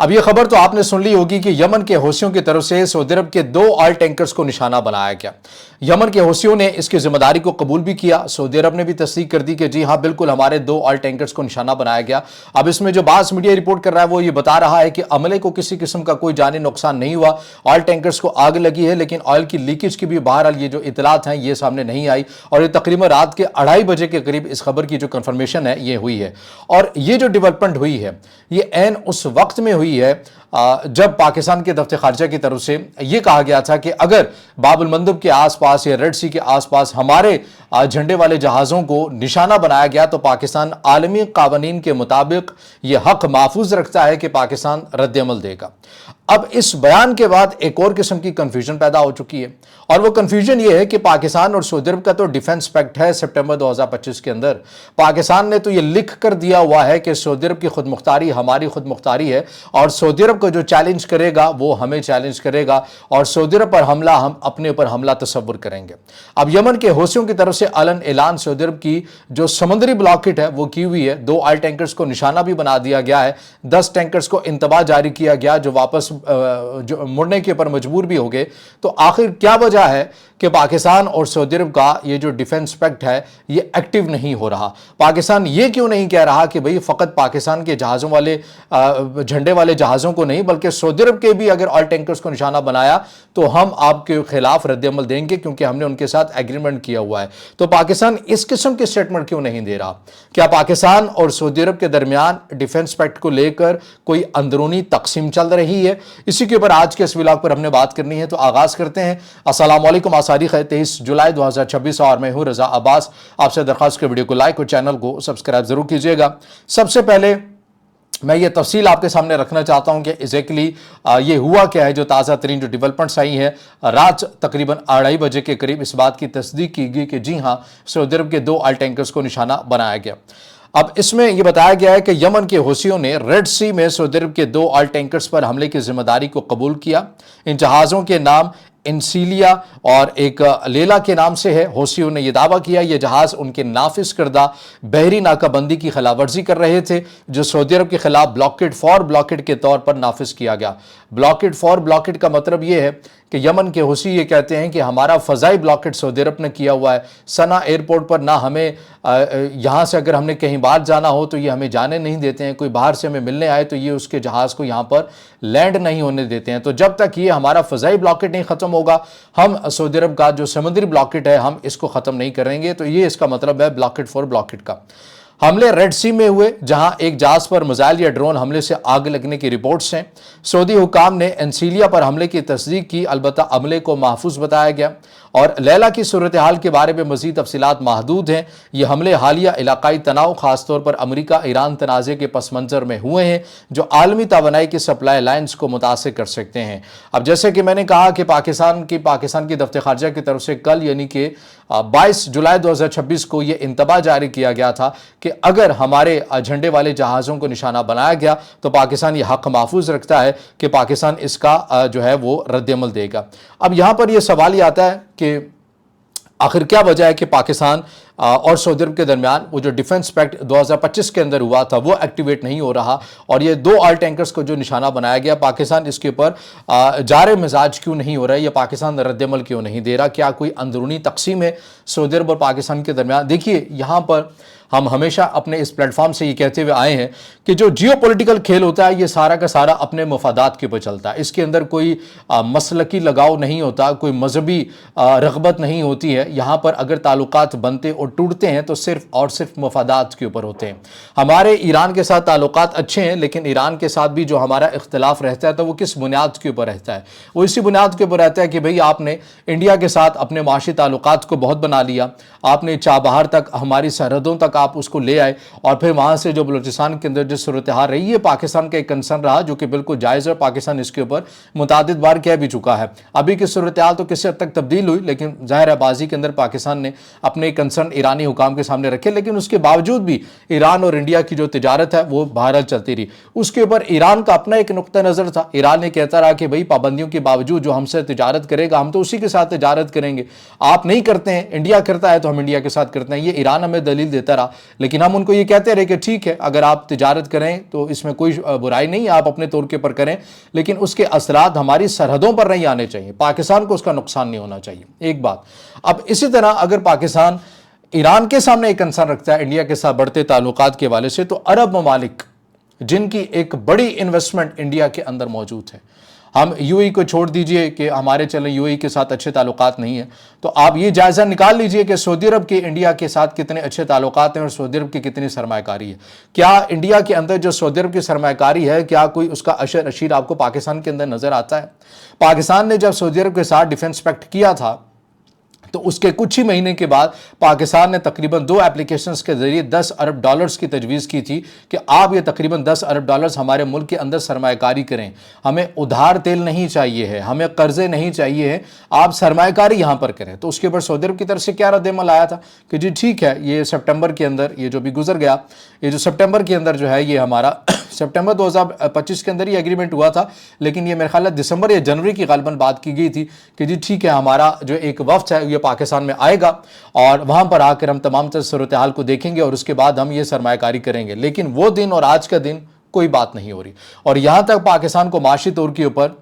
अब ये खबर तो आपने सुन ली होगी कि यमन के हौसियों की तरफ से सऊदी अरब के 2 ऑयल टैंकर्स को निशाना बनाया गया। यमन के हौसियों ने इसकी जिम्मेदारी को कबूल भी किया। सऊदी अरब ने भी तस्दीक कर दी कि जी हां, बिल्कुल हमारे 2 ऑयल टैंकर्स को निशाना बनाया गया। अब इसमें जो बास मीडिया रिपोर्ट कर रहा है वो ये बता रहा है कि अमले को किसी किस्म का कोई जानी नुकसान नहीं हुआ, ऑयल टैंकर्स को आग लगी है, लेकिन ऑयल की लीकेज की भी बहरहाल ये जो इतलात हैं ये सामने नहीं आई। और ये तकरीबन रात के 2:30 बजे के करीब इस खबर की जो कंफर्मेशन है ये हुई है। और ये जो डेवलपमेंट हुई है ये ऐन उस वक्त में हुई है जब पाकिस्तान के दफ्तर खारजा की तरफ से यह कहा गया था कि अगर बाबुल मंदब के आसपास या रेड सी के आसपास हमारे झंडे वाले जहाज़ों को निशाना बनाया गया तो पाकिस्तान आलमी कानून के मुताबिक यह हक महफूज रखता है कि पाकिस्तान रद्द-ए-अमल देगा। अब इस बयान के बाद एक और किस्म की कंफ्यूजन पैदा हो चुकी है, और वो कंफ्यूजन ये है कि पाकिस्तान और सऊदी अरब का तो डिफेंस पैक्ट है सितंबर 2025 के अंदर। पाकिस्तान ने तो ये लिख कर दिया हुआ है कि सऊदी अरब की खुद मुख्तारी हमारी खुद मुख्तारी है, और सऊदी अरब को जो चैलेंज करेगा वो हमें चैलेंज करेगा, और सऊदी अरब पर हमला हम अपने ऊपर हमला तस्वुर करेंगे। अब यमन के हौसियों की तरफ से अलन ऐलान सऊदी अरब की जो समुद्री ब्लॉकेट है वो की हुई है। 2 ऑयल टैंकर्स को निशाना भी बना दिया गया है, 10 टैंकर्स को इंतबा जारी किया गया जो वापस जो मुड़ने के ऊपर मजबूर भी हो गए। तो आखिर क्या वजह है कि पाकिस्तान और सऊदी अरब का ये जो डिफेंस पैक्ट है ये एक्टिव नहीं हो रहा? पाकिस्तान ये क्यों नहीं कह रहा कि भाई फकत पाकिस्तान के जहाज़ों वाले झंडे वाले जहाज़ों को नहीं बल्कि सऊदी अरब के भी अगर ऑयल टैंकर्स को निशाना बनाया तो हम आपके खिलाफ रद्द-ए-अमल देंगे क्योंकि हमने उनके साथ एग्रीमेंट किया हुआ है। तो पाकिस्तान इस किस्म के स्टेटमेंट क्यों नहीं दे रहा? क्या पाकिस्तान और सऊदी अरब के दरमियान डिफेंस पैक्ट को लेकर कोई अंदरूनी तकसीम चल रही है? इसी के ऊपर आज के इस व्लॉग पर हमने बात करनी है, तो आगाज करते हैं। अस्सलाम वालेकुम, तारीख है 23 जुलाई 2026 और मैं हूं रजा अब्बास। आपसे दरख्वास्त के वीडियो को लाइक और चैनल को सब्सक्राइब जरूर कीजिएगा। सबसे पहले मैं ये तफसील आपके सामने रखना चाहता हूं कि एग्जैक्टली ये हुआ क्या है। जो ताज़ा तरीन जो डेवलपमेंट्स आई हैं, रात तकरीबन 2:30 बजे के करीब इस बात की तस्दीक की गई कि जी हां, सऊदी अरब के 2 ऑयल टैंकर्स को निशाना बनाया गया। अब इसमें यह बताया गया है कि यमन के हौसियों ने रेड सी में सऊदी अरब के 2 ऑयल टैंकर्स पर हमले की जिम्मेदारी को कबूल किया। इन जहाज़ों के नाम इंसीलिया और एक लेला के नाम से है। हौसियों ने यह दावा किया ये जहाज़ उनके नाफिज करदा बहरी नाकाबंदी की खिलाफवर्जी कर रहे थे जो सऊदी अरब के खिलाफ ब्लॉकेड फॉर ब्लॉकेड के तौर पर नाफिज किया गया। ब्लॉकेड फॉर ब्लॉकेड का मतलब यह है कि यमन के हौसी ये कहते हैं कि हमारा फ़ज़ाई ब्लॉकेट सऊदी अरब ने किया हुआ है। सना एयरपोर्ट पर ना हमें यहाँ से अगर हमने कहीं बाहर जाना हो तो ये हमें जाने नहीं देते हैं। कोई बाहर से हमें मिलने आए तो ये उसके जहाज़ को यहाँ पर लैंड नहीं होने देते हैं। तो जब तक ये हमारा फ़ज़ाई ब्लॉकेट नहीं ख़त्म होगा, हम सऊदी अरब का जो समुद्री ब्लॉकेट है हम इसको ख़त्म नहीं करेंगे। तो ये इसका मतलब है ब्लॉकेट फॉर ब्लॉकेट का। हमले रेड सी में हुए जहां एक जहाज पर मिसाइल या ड्रोन हमले से आग लगने की रिपोर्ट्स हैं। सऊदी हुकाम ने एंसीलिया पर हमले की तस्दीक की, अलबत्ता हमले को महफूज बताया गया। और लैला की सूरत हाल के बारे में मज़ीद तफसीलात महदूद हैं। ये हमले हालिया इलाकाई तनाव खासतौर पर अमरीका ईरान तनाज़े के पस मंज़र में हुए हैं जो आलमी तवानाई की सप्लाई लाइन्स को मुतासिर कर सकते हैं। अब जैसे कि मैंने कहा कि पाकिस्तान की दफ्तर खारजा की तरफ से कल यानी कि 22 जुलाई 2026 को ये इंतबा जारी किया गया था कि अगर हमारे झंडे वाले जहाज़ों को निशाना बनाया गया तो पाकिस्तान ये हक महफूज रखता है कि पाकिस्तान इसका जो है वो रद्द-ए-अमल देगा। अब यहाँ पर यह सवाल ही आता है कि आखिर क्या वजह है कि पाकिस्तान और सऊदी अरब के दरमियान वो जो डिफेंस पैक्ट 2025 के अंदर हुआ था वो एक्टिवेट नहीं हो रहा, और ये 2 ऑयल टैंकर्स को जो निशाना बनाया गया पाकिस्तान इसके ऊपर जारे मिजाज क्यों नहीं हो रहा है, या पाकिस्तान रद्द-ए-अमल क्यों नहीं दे रहा? क्या कोई अंदरूनी तकसीम है सऊदी अरब और पाकिस्तान के दरमियान? देखिए, यहाँ पर हम हमेशा अपने इस प्लेटफॉर्म से ये कहते हुए आए हैं कि जो जियोपॉलिटिकल खेल होता है ये सारा का सारा अपने मफादात के ऊपर चलता है। इसके अंदर कोई मसलकी लगाव नहीं होता, कोई मजहबी रगबत नहीं होती है। यहाँ पर अगर ताल्लुकात बनते और टूटते हैं तो सिर्फ और सिर्फ मफादात के ऊपर होते हैं। हमारे ईरान के साथ ताल्लुकात अच्छे हैं, लेकिन ईरान के साथ भी जो हमारा इख्तिलाफ रहता है तो वो किस बुनियाद के ऊपर रहता है? वो इसी बुनियाद के ऊपर रहता है कि भाई आपने इंडिया के साथ अपने माशी ताल्लुकात को बहुत बना लिया, आपने चाबहार तक हमारी सरहदों तक आप उसको ले आए, और फिर वहाँ से जो बलूचिस्तान के अंदर जो सूरत हाल रही है पाकिस्तान का एक कंसर्न रहा जो कि बिल्कुल जायज़ है। पाकिस्तान इसके ऊपर मुतादिद बार कह भी चुका है। अभी की सूरत हाल तो किसी हद तक तब्दील हुई, लेकिन ज़ाहिर है बाजी के अंदर पाकिस्तान ने अपने कंसर्न ईरानी हुकाम के सामने रखे, लेकिन उसके बावजूद भी ईरान और इंडिया की जो तिजारत है वो बहरहाल चलती रही। उसके ऊपर ईरान का अपना एक नुक्ता नज़र था। ईरान ने कहता रहा कि भाई पाबंदियों के बावजूद जो हमसे तिजारत करेगा हम तो उसी के साथ तिजारत करेंगे, आप नहीं करते हैं, इंडिया करता है तो हम इंडिया के साथ करते हैं। ये ईरान हमें दलील देता रहा, लेकिन हम उनको ये कहते रहे कि ठीक है, अगर आप तिजारत करें तो इसमें कोई बुराई नहीं, आप अपने तौर के पर करें, लेकिन उसके असरात हमारी सरहदों पर नहीं आने चाहिए, पाकिस्तान को उसका नुकसान नहीं होना चाहिए। एक बात। अब इसी तरह अगर पाकिस्तान ईरान के सामने एक कंसर्न रखता है इंडिया के साथ बढ़ते ताल्लुकात के हवाले से, तो अरब ममालिक जिनकी एक बड़ी इन्वेस्टमेंट इंडिया के अंदर मौजूद है, हम यूएई को छोड़ दीजिए कि हमारे चले यूएई के साथ अच्छे ताल्लुकात नहीं है, तो आप ये जायज़ा निकाल लीजिए कि सऊदी अरब के इंडिया के साथ कितने अच्छे ताल्लुकात हैं और सऊदी अरब की कितनी सरमायाकारी है। क्या इंडिया के अंदर जो सऊदी अरब की सरमायाकारी है, क्या कोई उसका अशर अशीर आपको पाकिस्तान के अंदर नज़र आता है? पाकिस्तान ने जब सऊदी अरब के साथ डिफेंस पैक्ट किया था तो उसके कुछ ही महीने के बाद पाकिस्तान ने तकरीबन 2 एप्लीकेशंस के जरिए 10 अरब डॉलर्स की तजवीज़ की थी कि आप ये तकरीबन 10 अरब डॉलर्स हमारे मुल्क के अंदर सरमायाकारी करें, हमें उधार तेल नहीं चाहिए है, हमें कर्जे नहीं चाहिए है, आप सरमायाकारी यहाँ पर करें। तो उसके ऊपर सऊदी अरब की तरफ से क्या रद्द-ए-अमल आया था कि जी ठीक है, ये सितंबर के अंदर, ये जो भी गुजर गया, ये जो सितंबर के अंदर जो है ये हमारा सितंबर 2025 के अंदर ये एग्रीमेंट हुआ था, लेकिन ये मेरे ख्याल है दिसंबर या जनवरी की गालिबन बात की गई थी कि जी ठीक है, हमारा जो एक वफ्द है ये पाकिस्तान में आएगा और वहां पर आकर हम तमाम तरह सूरत हाल को देखेंगे और उसके बाद हम ये सरमायाकारी करेंगे। लेकिन वो दिन और आज का दिन कोई बात नहीं हो रही, और यहां तक पाकिस्तान को माशी तौर के ऊपर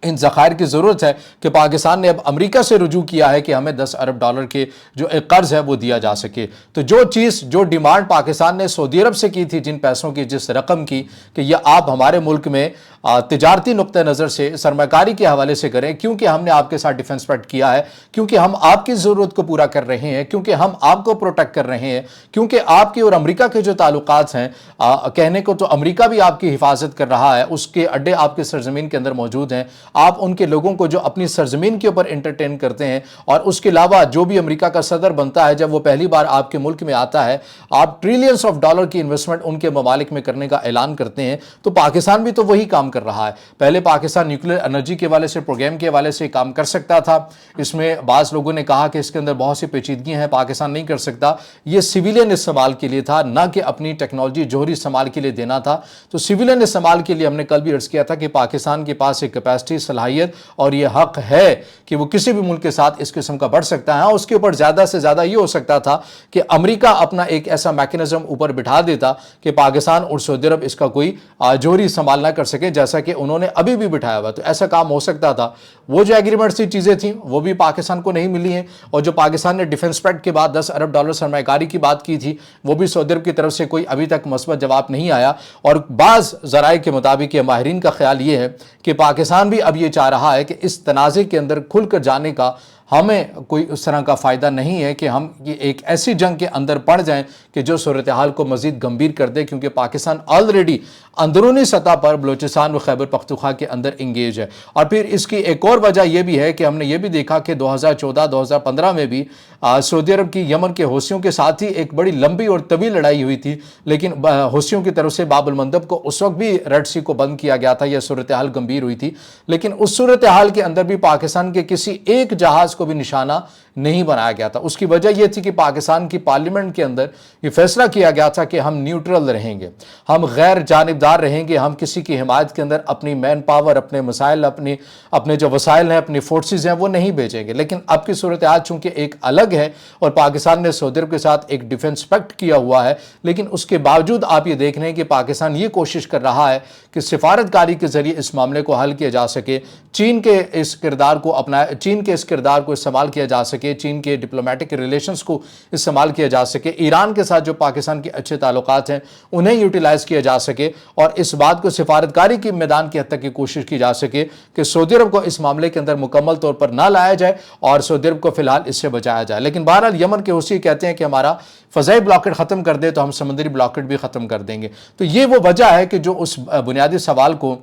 इन ज़खायर की ज़रूरत है कि पाकिस्तान ने अब अमेरिका से रुजू किया है कि हमें 10 अरब डॉलर के जो एक कर्ज है वो दिया जा सके। तो जो चीज़, जो डिमांड पाकिस्तान ने सऊदी अरब से की थी, जिन पैसों की, जिस रकम की कि यह आप हमारे मुल्क में तिजारती नुक्ता नज़र से सरमाकारी के हवाले से करें, क्योंकि हमने आपके साथ डिफेंस पैक्ट किया है, क्योंकि हम आपकी ज़रूरत को पूरा कर रहे हैं, क्योंकि हम आपको प्रोटेक्ट कर रहे हैं, क्योंकि आपके और अमेरिका के जो ताल्लुकात हैं, कहने को तो अमेरिका भी आपकी हिफाजत कर रहा है, उसके अड्डे आपके सरजमीन के अंदर मौजूद हैं, आप उनके लोगों को जो अपनी सरजमीन के ऊपर एंटरटेन करते हैं, और उसके अलावा जो भी अमेरिका का सदर बनता है जब वो पहली बार आपके मुल्क में आता है, आप ट्रिलियंस ऑफ डॉलर की इन्वेस्टमेंट उनके ममालिक में करने का ऐलान करते हैं। तो पाकिस्तान भी तो वही काम कर रहा है। पहले पाकिस्तान न्यूक्लियर एनर्जी के हवाले से, प्रोग्राम के हवाले से काम कर सकता था, इसमें बाज़ लोगों ने कहा कि इसके अंदर बहुत सी पेचीदगियां हैं, पाकिस्तान नहीं कर सकता। ये सिविलियन इस्तेमाल के लिए था, ना कि अपनी टेक्नोलॉजी जोहरी इस्तेमाल के लिए देना था। तो सिविलियन इस्तेमाल के लिए हमने कल भी अर्ज किया था कि पाकिस्तान के पास एक कैपेसिटी, सलाहियत और ये हक है कि वो किसी भी मुल्क के साथ इस किस्म का बढ़ सकता है। उसके ऊपर ज़्यादा से ज़्यादा ये हो सकता था कि अमेरिका अपना एक ऐसा मैकेनिज्म ऊपर बिठा देता कि पाकिस्तान और सऊदी अरब इसका कोई जोहरी इस्तेमाल ना कर सके, जैसा कि उन्होंने अभी भी बिठाया हुआ। तो ऐसा काम हो सकता था। वो जो एग्रीमेंट सी चीज़ें थी वो भी पाकिस्तान को नहीं मिली हैं, और जो पाकिस्तान ने डिफेंस पैक्ट के बाद 10 अरब डॉलर सरमायाकारी की बात की थी वो भी सऊदी अरब की तरफ से कोई अभी तक मस्बत जवाब नहीं आया। और बाज़ ज़राए के मुताबिक, माहिरीन का ख्याल ये है कि पाकिस्तान भी अब ये चाह रहा है कि इस तनाज़े के अंदर खुलकर जाने का हमें कोई उस तरह का फ़ायदा नहीं है कि हम ये एक ऐसी जंग के अंदर पड़ जाएं कि जो सूरत हाल को मज़ीद गंभीर कर दे, क्योंकि पाकिस्तान ऑलरेडी अंदरूनी सतह पर बलूचिस्तान व खैबर पख्तूनख्वा के अंदर इंगेज है। और फिर इसकी एक और वजह यह भी है कि हमने ये भी देखा कि 2014-2015 में भी सऊदी अरब की यमन के हौसियों के साथ ही एक बड़ी लंबी और तवील लड़ाई हुई थी, लेकिन हौसियों की तरफ से बाब अल मंदब को उस वक्त भी रेड सी को बंद किया गया था। यह सूरत हाल गंभीर हुई थी, लेकिन उस सूरत हाल के अंदर भी पाकिस्तान के किसी एक जहाज़ को भी निशाना नहीं बनाया गया था। उसकी वजह यह थी कि पाकिस्तान की पार्लियामेंट के अंदर यह फैसला किया गया था कि हम न्यूट्रल रहेंगे, हम गैर जानिबदार रहेंगे, हम किसी की हिमायत के अंदर अपनी मैन पावर, अपने मसाइल, अपने जो वसाइल हैं, अपनी फोर्सेज हैं, वो नहीं भेजेंगे। लेकिन अब की सूरत हाल चूंकि एक अलग है और पाकिस्तान ने सऊदी अरब के साथ एक डिफेंस पैक्ट किया हुआ है, लेकिन उसके बावजूद आप ये देख रहे हैं कि पाकिस्तान ये कोशिश कर रहा है कि सिफारतकारी के जरिए इस मामले को हल किया जा सके, चीन के इस किरदार को इस्तेमाल किया जा सके, चीन के डिप्लोमेटिक रिलेशंस को इस्तेमाल किया जा सके, ईरान के साथ जो पाकिस्तान के अच्छे ताल्लुकात हैं उन्हें यूटिलाइज किया जा सके, और इस बात को सिफारतकारी के मैदान की हद तक की कोशिश की जा सके कि सऊदी अरब को इस मामले के अंदर मुकम्मल तौर पर ना लाया जाए और सऊदी अरब को फिलहाल इससे बचाया जाए। लेकिन बहरहाल यमन के हौसी कहते हैं कि हमारा फ़ज़ाई ब्लॉकेट ख़त्म कर दे तो हम समुद्री ब्लॉकेट भी ख़त्म कर देंगे। तो ये वो वजह है कि जो उस बुनियादी सवाल को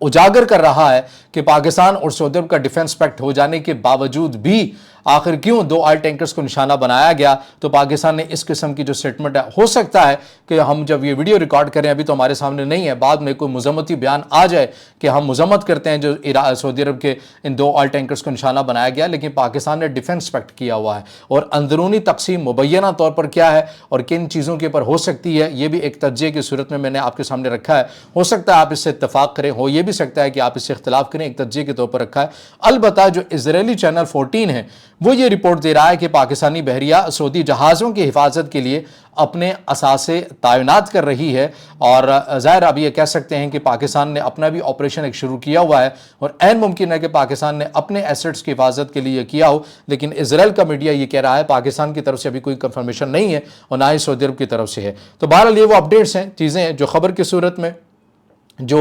उजागर कर रहा है कि पाकिस्तान और सऊदी अरब का डिफेंस पैक्ट हो जाने के बावजूद भी आखिर क्यों 2 ऑयल टैंकर्स को निशाना बनाया गया। तो पाकिस्तान ने इस किस्म की जो स्टेटमेंट है, हो सकता है कि हम जब ये वीडियो रिकॉर्ड करें, अभी तो हमारे सामने नहीं है, बाद में कोई मजम्मती बयान आ जाए कि हम मजम्मत करते हैं जो सऊदी अरब के इन 2 ऑयल टैंकर्स को निशाना बनाया गया, लेकिन पाकिस्तान ने डिफेंस पैक्ट किया हुआ है और अंदरूनी तकसीम मुबैना तौर पर क्या है और किन चीज़ों के ऊपर हो सकती है, ये भी एक तज्ज़िये की सूरत में मैंने आपके सामने रखा है। हो सकता है आप इससे इत्तफाक करें, हो ये भी सकता है कि आप इससे इख्तिलाफ करें, एक तज्ज़िये के तौर पर रखा है। अलबत्ता जो इजरायली चैनल 14 है वो ये रिपोर्ट दे रहा है कि पाकिस्तानी बहरिया सऊदी जहाज़ों की हिफाजत के लिए अपने असासे तैनात कर रही है और ज़ाहिर अब ये कह सकते हैं कि पाकिस्तान ने अपना भी ऑपरेशन एक शुरू किया हुआ है और ऐन मुमकिन है कि पाकिस्तान ने अपने एसेट्स की हिफाजत के लिए किया हो, लेकिन इजराइल का मीडिया ये कह रहा है, पाकिस्तान की तरफ से अभी कोई कंफर्मेशन नहीं है और ना ही सऊदी अरब की तरफ से है। तो बहरहाल ये वो अपडेट्स हैं, चीज़ें हैं जो खबर की सूरत में, जो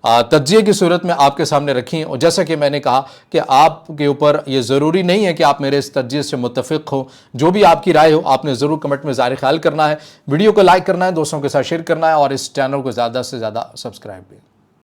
तज्जिये की सूरत में आपके सामने रखी हैं। और जैसा कि मैंने कहा कि आपके ऊपर ये ज़रूरी नहीं है कि आप मेरे इस तज्जिये से मुत्तफ़िक़ हो, जो भी आपकी राय हो आपने ज़रूर कमेंट में ज़ाहिर ख्याल करना है, वीडियो को लाइक करना है, दोस्तों के साथ शेयर करना है और इस चैनल को ज़्यादा से ज़्यादा सब्सक्राइब भी।